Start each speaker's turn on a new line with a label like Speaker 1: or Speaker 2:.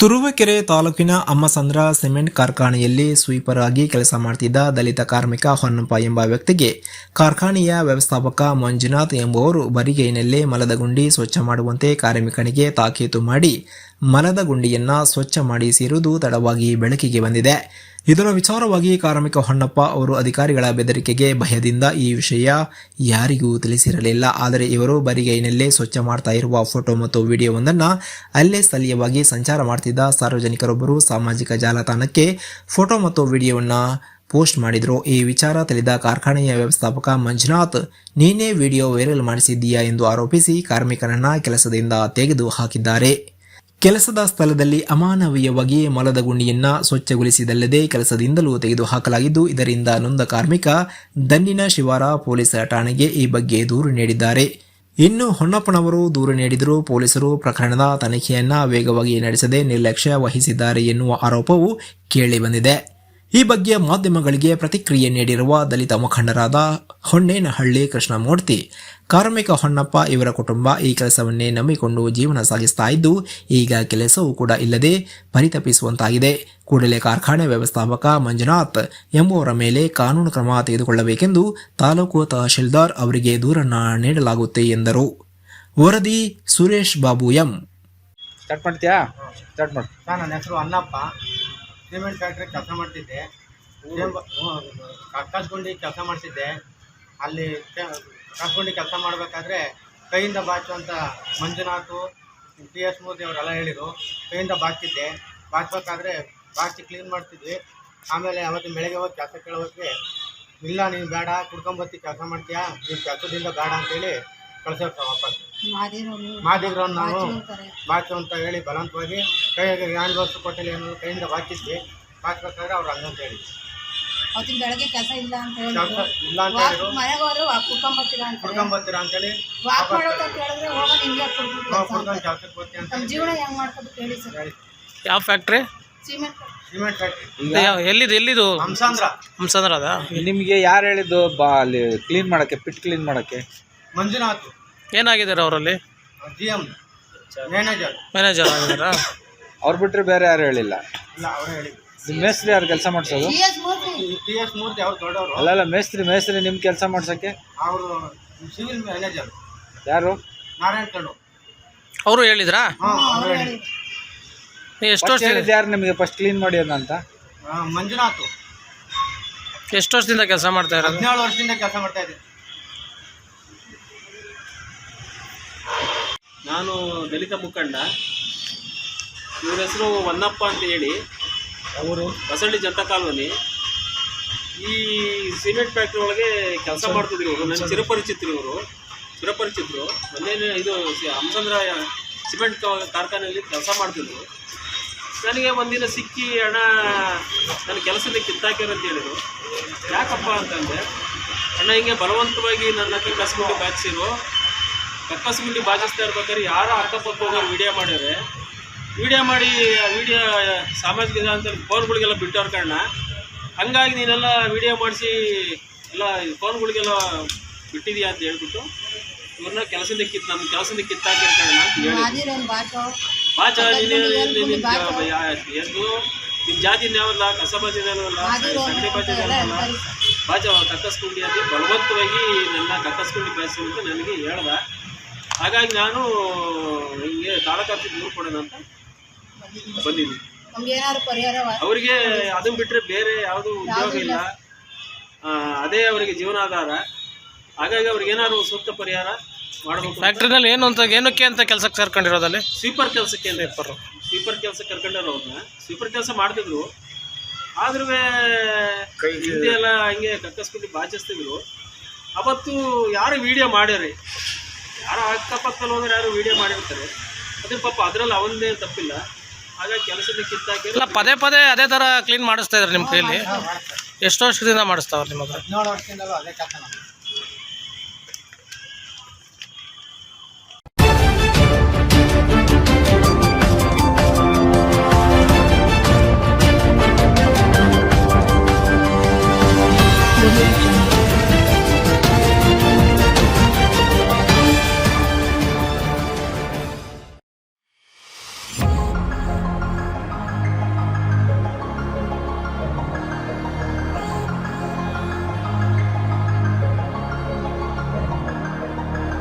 Speaker 1: ತುರುವೇಕೆರೆ ತಾಲೂಕಿನ ಅಮ್ಮಸಂದ್ರ ಸಿಮೆಂಟ್ ಕಾರ್ಖಾನೆಯಲ್ಲಿ ಸ್ವೀಪರ್ ಆಗಿ ಕೆಲಸ ಮಾಡುತ್ತಿದ್ದ ದಲಿತ ಕಾರ್ಮಿಕ ಹೊನ್ನಪ್ಪ ಎಂಬ ವ್ಯಕ್ತಿಗೆ ಕಾರ್ಖಾನೆಯ ವ್ಯವಸ್ಥಾಪಕ ಮಂಜುನಾಥ್ ಎಂಬುವರು ಬರಿಗೈನಲ್ಲೇ ಮಲದ ಗುಂಡಿ ಸ್ವಚ್ಛ ಮಾಡುವಂತೆ ಕಾರ್ಮಿಕನಿಗೆ ತಾಕೀತು ಮಾಡಿ ಮಲದ ಗುಂಡಿಯನ್ನು ಸ್ವಚ್ಛ ಮಾಡಿಸಿರುವುದು ತಡವಾಗಿ ಬೆಳಕಿಗೆ ಬಂದಿದೆ. ಇದರ ವಿಚಾರವಾಗಿ ಕಾರ್ಮಿಕ ಹೊನ್ನಪ್ಪ ಅವರು ಅಧಿಕಾರಿಗಳ ಬೆದರಿಕೆಗೆ ಭಯದಿಂದ ಈ ವಿಷಯ ಯಾರಿಗೂ ತಿಳಿಸಿರಲಿಲ್ಲ. ಆದರೆ ಇವರು ಬರಿಗೈನಲ್ಲೇ ಸ್ವಚ್ಛ ಮಾಡ್ತಾ ಇರುವ ಫೋಟೋ ಮತ್ತು ವಿಡಿಯೋವೊಂದನ್ನು ಅಲ್ಲೇ ಸ್ಥಳೀಯವಾಗಿ ಸಂಚಾರ ಮಾಡ್ತಿದ್ದ ಸಾರ್ವಜನಿಕರೊಬ್ಬರು ಸಾಮಾಜಿಕ ಜಾಲತಾಣಕ್ಕೆ ಫೋಟೋ ಮತ್ತು ವಿಡಿಯೋವನ್ನು ಪೋಸ್ಟ್ ಮಾಡಿದರು. ಈ ವಿಚಾರ ತಿಳಿದ ಕಾರ್ಖಾನೆಯ ವ್ಯವಸ್ಥಾಪಕ ಮಂಜುನಾಥ್, ನೀನೇ ವಿಡಿಯೋ ವೈರಲ್ ಮಾಡಿಸಿದ್ದೀಯಾ ಎಂದು ಆರೋಪಿಸಿ ಕಾರ್ಮಿಕರನ್ನ ಕೆಲಸದಿಂದ ತೆಗೆದು ಹಾಕಿದ್ದಾರೆ. ಕೆಲಸದ ಸ್ಥಳದಲ್ಲಿ ಅಮಾನವೀಯವಾಗಿ ಮಲದ ಗುಂಡಿಯನ್ನು ಸ್ವಚ್ಛಗೊಳಿಸಿದಲ್ಲದೆ ಕೆಲಸದಿಂದಲೂ ತೆಗೆದುಹಾಕಲಾಗಿದ್ದು, ಇದರಿಂದ ನೊಂದ ಕಾರ್ಮಿಕ ದನ್ನಿನ ಶಿವಾರ ಪೊಲೀಸ್ ಠಾಣೆಗೆ ಈ ಬಗ್ಗೆ ದೂರು ನೀಡಿದ್ದಾರೆ. ಇನ್ನು ಹೊನ್ನಪ್ಪನವರು ದೂರು ನೀಡಿದರೂ ಪೊಲೀಸರು ಪ್ರಕರಣದ ತನಿಖೆಯನ್ನ ವೇಗವಾಗಿ ನಡೆಸದೆ ನಿರ್ಲಕ್ಷ್ಯ ವಹಿಸಿದ್ದಾರೆ ಎನ್ನುವ ಆರೋಪವು ಕೇಳಿಬಂದಿದೆ. ಈ ಬಗ್ಗೆ ಮಾಧ್ಯಮಗಳಿಗೆ ಪ್ರತಿಕ್ರಿಯೆ ನೀಡಿರುವ ದಲಿತ ಮುಖಂಡರಾದ ಹೊನ್ನೇನಹಳ್ಳಿ ಕೃಷ್ಣಮೂರ್ತಿ, ಕಾರ್ಮಿಕ ಹೊನ್ನಪ್ಪ ಇವರ ಕುಟುಂಬ ಈ ಕೆಲಸವನ್ನೇ ನಂಬಿಕೊಂಡು ಜೀವನ ಸಾಗಿಸ್ತಾ ಇದ್ದು, ಈಗ ಕೆಲಸವೂ ಕೂಡ ಇಲ್ಲದೆ ಪರಿತಪಿಸುವಂತಾಗಿದೆ. ಕೂಡಲೇ ಕಾರ್ಖಾನೆ ವ್ಯವಸ್ಥಾಪಕ ಮಂಜುನಾಥ್ ಎಂಬುವರ ಮೇಲೆ ಕಾನೂನು ಕ್ರಮ ತೆಗೆದುಕೊಳ್ಳಬೇಕೆಂದು ತಾಲೂಕು ತಹಶೀಲ್ದಾರ್ ಅವರಿಗೆ ದೂರನ್ನು ನೀಡಲಾಗುತ್ತೆ ಎಂದರು. ವರದಿ ಸುರೇಶ್ ಬಾಬು ಎಂ.
Speaker 2: ನನ್ನ ಹೆಸರು ಅನ್ನಪ್ಪ. ಸಿಮೆಂಟ್ ಫ್ಯಾಕ್ಟ್ರಿ ಕೆಲಸ ಮಾಡ್ತಿದ್ದೆ. ಕಕ್ಕಸ್ಗುಂಡಿ ಕೆಲಸ ಮಾಡಿಸಿದ್ದೆ. ಅಲ್ಲಿ ಕಕ್ಕಸ್ಗುಂಡಿ ಕೆಲಸ ಮಾಡಬೇಕಾದ್ರೆ ಕೈಯಿಂದ ಬಾಚುವಂಥ ಮಂಜುನಾಥು, PS ಮೂರ್ತಿ ಅವರೆಲ್ಲ ಹೇಳಿದರು. ಕೈಯಿಂದ ಬಾಚಿದ್ದೆ. ಬಾಚಬೇಕಾದ್ರೆ ಬಾಚಿ ಕ್ಲೀನ್ ಮಾಡ್ತಿದ್ವಿ. ಆಮೇಲೆ ಅವತ್ತು ಬೆಳಗ್ಗೆ ಹೋಗಿ ಕೆಲಸ ಕೇಳೋಕ್ಕೆ, ಇಲ್ಲ ನೀನು ಬೇಡ, ಕುಡ್ಕೊಂಬತ್ತಿ ಕೆಲಸ ಮಾಡ್ತೀಯಾ, ನೀನು ಕೆಲಸದಿಂದ ಬೇಡ ಅಂತೇಳಿ ಕಳಿಸೋದು ವಾಪಸ್. ಮಾದಿಗ್ರವ್ನು ನಾವು ಬಾಚು ಅಂತ ಹೇಳಿ ಬಲವಂತವಾಗಿ ಕೈಯಾಗೆ ಹ್ಯಾಂಡ್ ವಾಶ್ ಕೊಟ್ಟಲ್ಲಿ ಏನೋ ಕೈಯಿಂದ ಬಾಚಿದ್ವಿ. ಬಾಚಬೇಕಾದ್ರೆ ಅವ್ರು ಹಂಗಂತ ಹೇಳಿದ್ರು.
Speaker 3: ಅವತ್ತಿನ ಬೆಳಗ್ಗೆ ಕೆಲಸ ಇಲ್ಲ ಅಂತ ಹೇಳಿ
Speaker 2: ಕೆಲಸ ಇಲ್ಲ ಅಂತ ಹೇಳಿದ್ರು. ಕುಡ್ಕೊಂಬತ್ತೀರಾ ಅಂತೇಳಿ ಕುಡ್ಕೊಂಡು ಕೆಲಸಕ್ಕೆ ಬರ್ತೀವಿ ಅಂತ
Speaker 3: ಜೀವನ ಹೆಂಗ್ ಮಾಡ್ಕೋಬೇಕು ಹೇಳಿ ಸರ್.
Speaker 4: ಯಾವ ಫ್ಯಾಕ್ಟ್ರಿ?
Speaker 2: Cement factory.
Speaker 4: ಎಲ್ಲಿದು?
Speaker 2: ಹಂಸಂದ್ರ
Speaker 4: ಅದ.
Speaker 5: ನಿಮಗೆ ಯಾರು ಹೇಳಿದ್ದು ಅಲ್ಲಿ ಕ್ಲೀನ್ ಮಾಡಕ್ಕೆ, ಪಿಟ್ ಕ್ಲೀನ್ ಮಾಡಕ್ಕೆ?
Speaker 2: ಮಂಜುನಾಥ್.
Speaker 4: ಏನಾಗಿದ್ದಾರೆ ಅವರಲ್ಲಿ?
Speaker 2: GM ಮ್ಯಾನೇಜರ್
Speaker 4: ಆಗಿದ್ದಾರಾ?
Speaker 5: ಅವ್ರು ಬಿಟ್ಟರೆ ಬೇರೆ ಯಾರು ಹೇಳಿಲ್ಲ?
Speaker 2: ಇಲ್ಲ, ಅವರೇ ಹೇಳಿದ್ರು.
Speaker 5: ನಿಮ್ಮ ಮೇಸ್ತ್ರಿ ಯಾರು ಕೆಲಸ ಮಾಡಿಸೋದು?
Speaker 2: PS ಮೂರ್ತಿ ಅವ್ರು ದೊಡ್ಡವರು.
Speaker 5: ಅಲ್ಲ ಮೇಸ್ತ್ರಿ ನಿಮ್ಮ ಕೆಲಸ ಮಾಡ್ಸೋಕ್ಕೆ
Speaker 2: ಅವರು ಸಿವಿಲ್ ಮ್ಯಾನೇಜರ್.
Speaker 5: ಯಾರು?
Speaker 2: ನಾರಾಯಣ್ ಕಣ್ಣು.
Speaker 4: ಅವರು ಹೇಳಿದ್ರಾ?
Speaker 2: ಅವರು ಹೇಳಿದ್ರು.
Speaker 4: ಎಷ್ಟು ವರ್ಷ
Speaker 5: ಯಾರು ನಿಮಗೆ ಫಸ್ಟ್ ಕ್ಲೀನ್ ಮಾಡಿ ಅಂತ?
Speaker 2: ಮಂಜುನಾಥ್.
Speaker 4: ಎಷ್ಟು ವರ್ಷದಿಂದ ಕೆಲಸ ಮಾಡ್ತಾ ಇರೋದು?
Speaker 2: 17 ವರ್ಷದಿಂದ ಕೆಲಸ ಮಾಡ್ತಾ ಇದ್ದೆ.
Speaker 6: ನಾನು ದಲಿತ ಮುಖಂಡ. ಇವ್ರ ಹೆಸರು ಹೊನ್ನಪ್ಪ ಅಂತ ಹೇಳಿ, ಅವರು ಬಸಳ್ಳಿ ಜನತಾ ಕಾಲೋನಿ ಈ ಸಿಮೆಂಟ್ ಫ್ಯಾಕ್ಟ್ರಿ ಒಳಗೆ ಕೆಲಸ ಮಾಡ್ತಿದ್ರು. ಇವರು ನನ್ನ ಚಿರಪರಿಚಿತರು. ಮೊನ್ನೆ ಇದು ಹಂಸಂದ್ರ ಸಿಮೆಂಟ್ ಕಾರ್ಖಾನೆಯಲ್ಲಿ ಕೆಲಸ ಮಾಡ್ತಿದ್ರು. ನನಗೆ ಒಂದಿನ ಸಿಕ್ಕಿ, ಹಣ ನನ್ನ ಕೆಲಸದ ಕಿತ್ತಾಕ್ಯಾರ ಅಂತ ಹೇಳಿದರು. ಯಾಕಪ್ಪ ಅಂತಂದರೆ, ಅಣ್ಣ ಹಿಂಗೆ ಬಲವಂತವಾಗಿ ನನ್ನ ಕಕ್ಕಸ್ಗುಂಡಿ ಬಾಚಿಸಿರು. ಕಕ್ಕಸ್ಗುಂಡಿ ಬಾಚಿಸ್ತಾ ಇರ್ಬೇಕಾದ್ರೆ ಯಾರೋ ಅಕ್ಕಪಕ್ಕ ಹೋಗೋರು ವಿಡಿಯೋ ಮಾಡ್ಯಾರೆ. ವಿಡಿಯೋ ಮಾಡಿ ವಿಡಿಯೋ ಸಾಮಾಜಿಕ ಜಾಲತಾಣ ಫೋನ್ಗಳಿಗೆಲ್ಲ ಬಿಟ್ಟವ್ರ ಕಾರಣ, ಹಂಗಾಗಿ ನೀನೆಲ್ಲ ವಿಡಿಯೋ ಮಾಡಿಸಿ ಎಲ್ಲ ಫೋನ್ಗಳಿಗೆಲ್ಲ ಬಿಟ್ಟಿದೆಯಾ ಅಂತ ಹೇಳ್ಬಿಟ್ಟು ಇವ್ರನ್ನ ನನ್ನ ಕೆಲಸದಿಂದ ಕಿತ್ತಾಕಿರೋ ಕಾರಣ ಅಂತ ಹೇಳಿ, ಬಾಚ ಎಂದು ನಿಮ್ಮ ಜಾತಿನ ಯಾವಲ್ಲ, ಕಸಬಾಜಿನಲ್ಲ, ಸಗಣಿ ಬಾಜಿನಲ್ಲ, ಬಾಚ ಕಕ್ಕಸ್ಗುಂಡಿ ಅಂತ ಬಲವಂತವಾಗಿ ನನ್ನ ಕಕ್ಕಸ್ಗುಂಡಿ ಬಾಯಿಸಿ ಅಂತ ನನಗೆ ಹೇಳ್ದ. ಹಾಗಾಗಿ ನಾನು ಹಿಂಗೆ ತಾಲೂಕಾಫೀಸ್ ದೂರು ಕೊಡೋಣ ಅಂತ ಬಂದಿದ್ದೀನಿ. ಅವರಿಗೆ ಅದನ್ನು ಬಿಟ್ಟರೆ ಬೇರೆ ಯಾವುದೂ ಉದ್ಯೋಗ ಇಲ್ಲ, ಅದೇ ಅವರಿಗೆ ಜೀವನಾಧಾರ. ಹಾಗಾಗಿ ಅವ್ರಿಗೆ ಏನಾದ್ರು ಸೂಕ್ತ ಪರಿಹಾರ ಮಾಡಬೇಕು.
Speaker 4: ಫ್ಯಾಕ್ಟ್ರಿನಲ್ಲಿ ಏನಕ್ಕೆ ಅಂತ ಕೆಲಸಕ್ಕೆ ಸೇರ್ಕೊಂಡಿರೋದಲ್ಲಿ?
Speaker 6: ಸ್ವೀಪರ್ ಕೆಲಸಕ್ಕೆ ಸ್ವೀಪರ್ ಕೆಲಸಕ್ಕೆ ಕರ್ಕೊಂಡವ್ರು. ಅವ್ರನ್ನ ಸ್ವೀಪರ್ ಕೆಲಸ ಮಾಡ್ತಿದ್ರು. ಆದ್ರೂ ಹಿಂದೆ ಎಲ್ಲ ಹಂಗೆ ಕಕ್ಕಸ್ಬಿಟ್ಟು ಬಾಚಿಸ್ತಿದ್ರು. ಅವತ್ತು ಯಾರು ವಿಡಿಯೋ ಮಾಡ್ಯಾರೆ, ಯಾರು ಅಕ್ಕಪಕ್ಕದಲ್ಲಿ ಹೋದ್ರೆ ಯಾರು ವಿಡಿಯೋ ಮಾಡಿರ್ತಾರೆ. ಅದ್ರ ಪಾಪ ಅದರಲ್ಲಿ ಅವನದೇ ತಪ್ಪಿಲ್ಲ. ಹಾಗಾಗಿ ಕೆಲಸದ ಕಿತ್ತಾಕಿ
Speaker 4: ಪದೇ ಅದೇ ಥರ ಕ್ಲೀನ್ ಮಾಡಿಸ್ತಾ ಇದ್ದಾರೆ ನಿಮ್ಮ ಕೈಯಲ್ಲಿ. ಎಷ್ಟು ವರ್ಷದಿಂದ ಮಾಡಿಸ್ತಾವ್ರು ನಿಮ್ಮ ಹತ್ರ?
Speaker 2: 17 ವರ್ಷದಿಂದಲೂ ಅದೇ ಕೆಲಸ.